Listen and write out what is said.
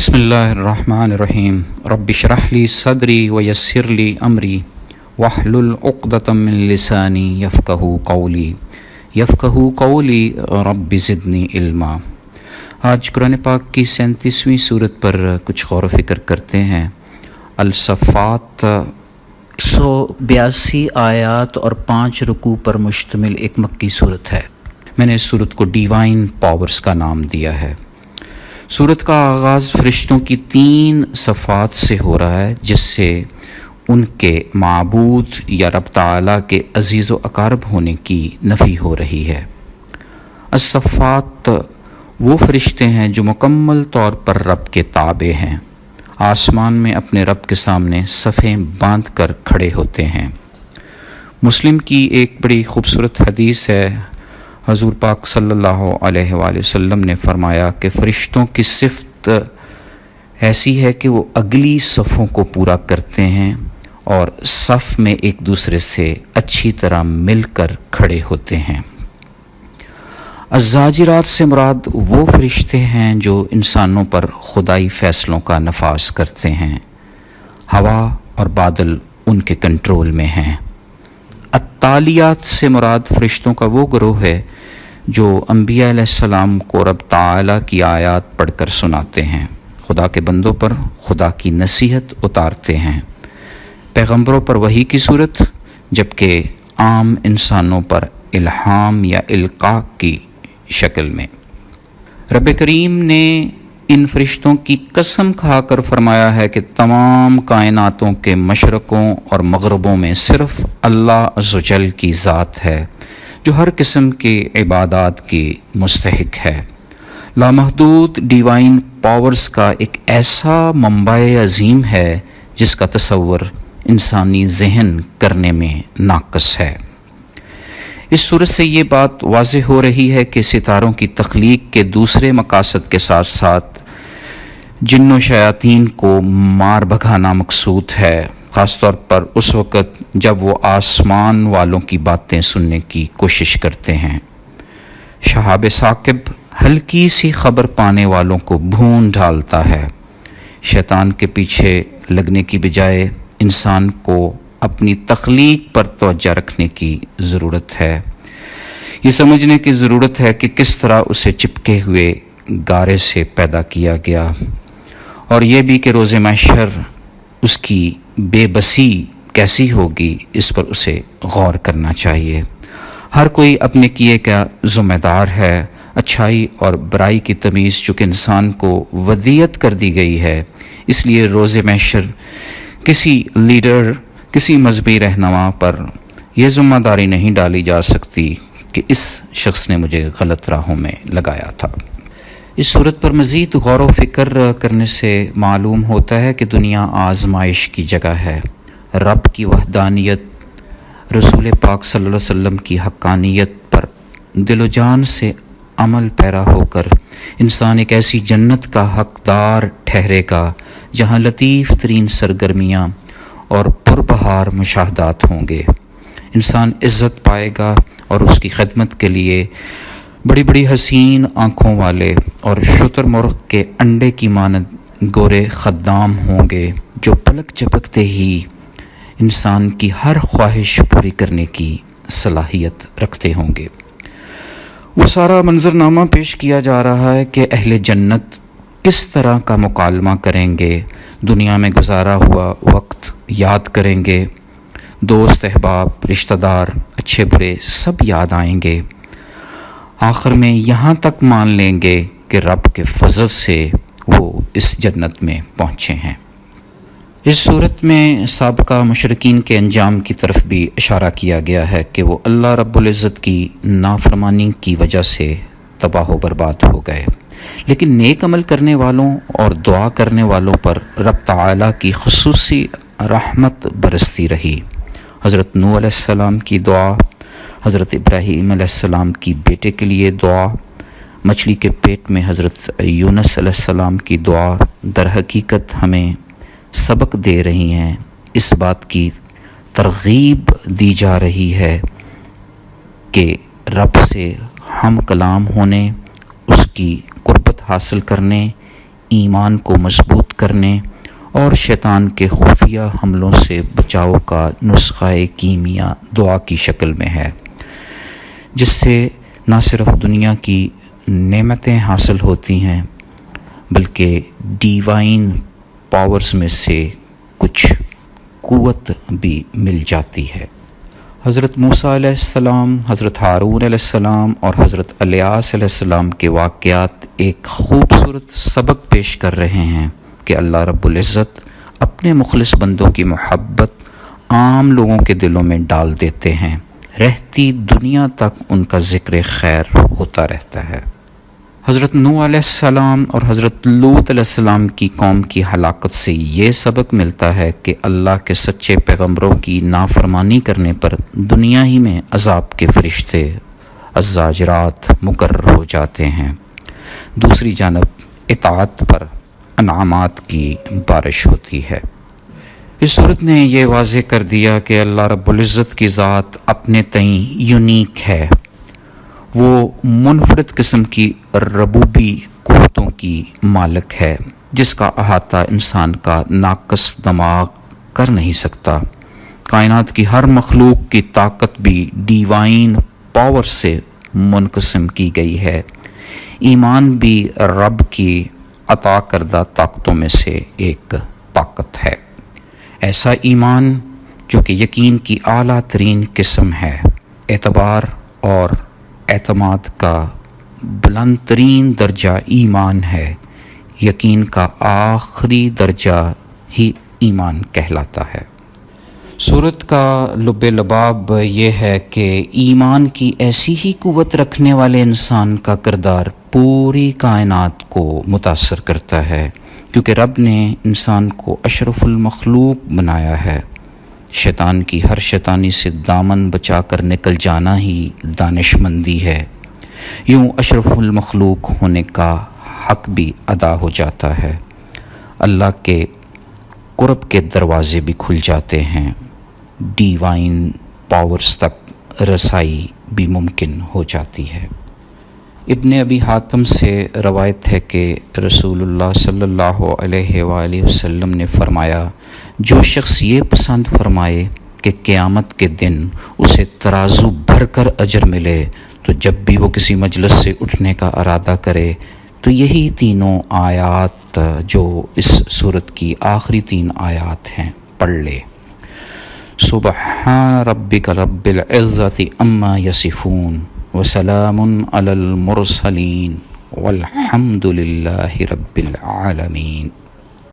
بسم اللہ الرحمن الرحیم رب اشرح لی صدری ویسر لی امری واحلل عقدۃ من لسانی یفقہوا قولی رب زدنی علما۔ آج قرآن پاک کی 37ویں سورت پر کچھ غور و فکر کرتے ہیں۔ الصفات 182 آیات اور 5 رکوع پر مشتمل ایک مکی سورت ہے۔ میں نے اس سورت کو ڈیوائن پاورز کا نام دیا ہے۔ سورت کا آغاز فرشتوں کی 3 صفات سے ہو رہا ہے، جس سے ان کے معبود یا رب تعالیٰ کے عزیز و اقارب ہونے کی نفی ہو رہی ہے۔ الصفات وہ فرشتے ہیں جو مکمل طور پر رب کے تابع ہیں، آسمان میں اپنے رب کے سامنے صفیں باندھ کر کھڑے ہوتے ہیں۔ مسلم کی ایک بڑی خوبصورت حدیث ہے، حضور پاک صلی اللہ علیہ وآلہ وسلم نے فرمایا کہ فرشتوں کی صفت ایسی ہے کہ وہ اگلی صفوں کو پورا کرتے ہیں اور صف میں ایک دوسرے سے اچھی طرح مل کر کھڑے ہوتے ہیں۔ الزاجرات سے مراد وہ فرشتے ہیں جو انسانوں پر خدائی فیصلوں کا نفاذ کرتے ہیں۔ ہوا اور بادل ان کے کنٹرول میں ہیں۔ التالیات سے مراد فرشتوں کا وہ گروہ ہے جو انبیاء علیہ السلام کو رب تعالیٰ کی آیات پڑھ کر سناتے ہیں، خدا کے بندوں پر خدا کی نصیحت اتارتے ہیں، پیغمبروں پر وحی کی صورت، جبکہ عام انسانوں پر الہام یا القاء کی شکل میں۔ رب کریم نے ان فرشتوں کی قسم کھا کر فرمایا ہے کہ تمام کائناتوں کے مشرقوں اور مغربوں میں صرف اللہ عز و جل کی ذات ہے جو ہر قسم کی عبادات کی مستحق ہے۔ لامحدود ڈیوائن پاورز کا ایک ایسا منبع عظیم ہے جس کا تصور انسانی ذہن کرنے میں ناقص ہے۔ اس صورت سے یہ بات واضح ہو رہی ہے کہ ستاروں کی تخلیق کے دوسرے مقاصد کے ساتھ ساتھ جن و شیاطین کو مار بھگانا مقصود ہے، خاص طور پر اس وقت جب وہ آسمان والوں کی باتیں سننے کی کوشش کرتے ہیں۔ شہاب ثاقب ہلکی سی خبر پانے والوں کو بھون ڈالتا ہے۔ شیطان کے پیچھے لگنے کی بجائے انسان کو اپنی تخلیق پر توجہ رکھنے کی ضرورت ہے۔ یہ سمجھنے کی ضرورت ہے کہ کس طرح اسے چپکے ہوئے گارے سے پیدا کیا گیا، اور یہ بھی کہ روز محشر اس کی بے بسی کیسی ہوگی، اس پر اسے غور کرنا چاہیے۔ ہر کوئی اپنے کیے کا ذمہ دار ہے۔ اچھائی اور برائی کی تمیز چونکہ انسان کو ودیعت کر دی گئی ہے، اس لیے روز محشر کسی لیڈر، کسی مذہبی رہنما پر یہ ذمہ داری نہیں ڈالی جا سکتی کہ اس شخص نے مجھے غلط راہوں میں لگایا تھا۔ اس صورت پر مزید غور و فکر کرنے سے معلوم ہوتا ہے کہ دنیا آزمائش کی جگہ ہے۔ رب کی وحدانیت، رسول پاک صلی اللہ علیہ وسلم کی حقانیت پر دل و جان سے عمل پیرا ہو کر انسان ایک ایسی جنت کا حقدار ٹھہرے گا جہاں لطیف ترین سرگرمیاں اور پربہار مشاہدات ہوں گے۔ انسان عزت پائے گا اور اس کی خدمت کے لیے بڑی بڑی حسین آنکھوں والے اور شتر مرغ کے انڈے کی مانند گورے خدام ہوں گے جو پلک جھپکتے ہی انسان کی ہر خواہش پوری کرنے کی صلاحیت رکھتے ہوں گے۔ وہ سارا منظرنامہ پیش کیا جا رہا ہے کہ اہل جنت کس طرح کا مکالمہ کریں گے، دنیا میں گزارا ہوا وقت یاد کریں گے، دوست احباب رشتہ دار اچھے برے سب یاد آئیں گے، آخر میں یہاں تک مان لیں گے کہ رب کے فضل سے وہ اس جنت میں پہنچے ہیں۔ اس صورت میں سابقہ مشرکین کے انجام کی طرف بھی اشارہ کیا گیا ہے کہ وہ اللہ رب العزت کی نافرمانی کی وجہ سے تباہ و برباد ہو گئے، لیکن نیک عمل کرنے والوں اور دعا کرنے والوں پر رب تعالیٰ کی خصوصی رحمت برستی رہی۔ حضرت نوح علیہ السلام کی دعا، حضرت ابراہیم علیہ السلام کی بیٹے کے لیے دعا، مچھلی کے پیٹ میں حضرت یونس علیہ السلام کی دعا در حقیقت ہمیں سبق دے رہی ہیں، اس بات کی ترغیب دی جا رہی ہے کہ رب سے ہم کلام ہونے، اس کی قربت حاصل کرنے، ایمان کو مضبوط کرنے اور شیطان کے خفیہ حملوں سے بچاؤ کا نسخہ کیمیا دعا کی شکل میں ہے، جس سے نہ صرف دنیا کی نعمتیں حاصل ہوتی ہیں بلکہ ڈیوائن پاورز میں سے کچھ قوت بھی مل جاتی ہے۔ حضرت موسیٰ علیہ السلام، حضرت ہارون علیہ السلام اور حضرت الیاس علیہ السلام کے واقعات ایک خوبصورت سبق پیش کر رہے ہیں کہ اللہ رب العزت اپنے مخلص بندوں کی محبت عام لوگوں کے دلوں میں ڈال دیتے ہیں، رہتی دنیا تک ان کا ذکر خیر ہوتا رہتا ہے۔ حضرت نوح علیہ السلام اور حضرت لوط علیہ السلام کی قوم کی ہلاکت سے یہ سبق ملتا ہے کہ اللہ کے سچے پیغمبروں کی نافرمانی کرنے پر دنیا ہی میں عذاب کے فرشتے الزاجرات مقرر ہو جاتے ہیں، دوسری جانب اطاعت پر انعامات کی بارش ہوتی ہے۔ اس صورت نے یہ واضح کر دیا کہ اللہ رب العزت کی ذات اپنے تئیں یونیک ہے، وہ منفرد قسم کی ربوبی قوتوں کی مالک ہے جس کا احاطہ انسان کا ناقص دماغ کر نہیں سکتا۔ کائنات کی ہر مخلوق کی طاقت بھی ڈیوائن پاور سے منقسم کی گئی ہے۔ ایمان بھی رب کی عطا کردہ طاقتوں میں سے ایک طاقت ہے، ایسا ایمان جو کہ یقین کی اعلیٰ ترین قسم ہے، اعتبار اور اعتماد کا بلند ترین درجہ ایمان ہے، یقین کا آخری درجہ ہی ایمان کہلاتا ہے۔ سورت کا لب لباب یہ ہے کہ ایمان کی ایسی ہی قوت رکھنے والے انسان کا کردار پوری کائنات کو متاثر کرتا ہے، کیونکہ رب نے انسان کو اشرف المخلوق بنایا ہے۔ شیطان کی ہر شیطانی سے دامن بچا کر نکل جانا ہی دانش مندی ہے، یوں اشرف المخلوق ہونے کا حق بھی ادا ہو جاتا ہے، اللہ کے قرب کے دروازے بھی کھل جاتے ہیں، ڈیوائن پاورز تک رسائی بھی ممکن ہو جاتی ہے۔ ابن ابی حاتم سے روایت ہے کہ رسول اللہ صلی اللہ علیہ وآلہ وسلم نے فرمایا، جو شخص یہ پسند فرمائے کہ قیامت کے دن اسے ترازو بھر کر اجر ملے تو جب بھی وہ کسی مجلس سے اٹھنے کا ارادہ کرے تو یہی تینوں آیات جو اس صورت کی آخری 3 آیات ہیں پڑھ لے۔ سبحان ربک رب العزت عما یصفون وسلام علی المرسلین والحمد للہ رب العالمین۔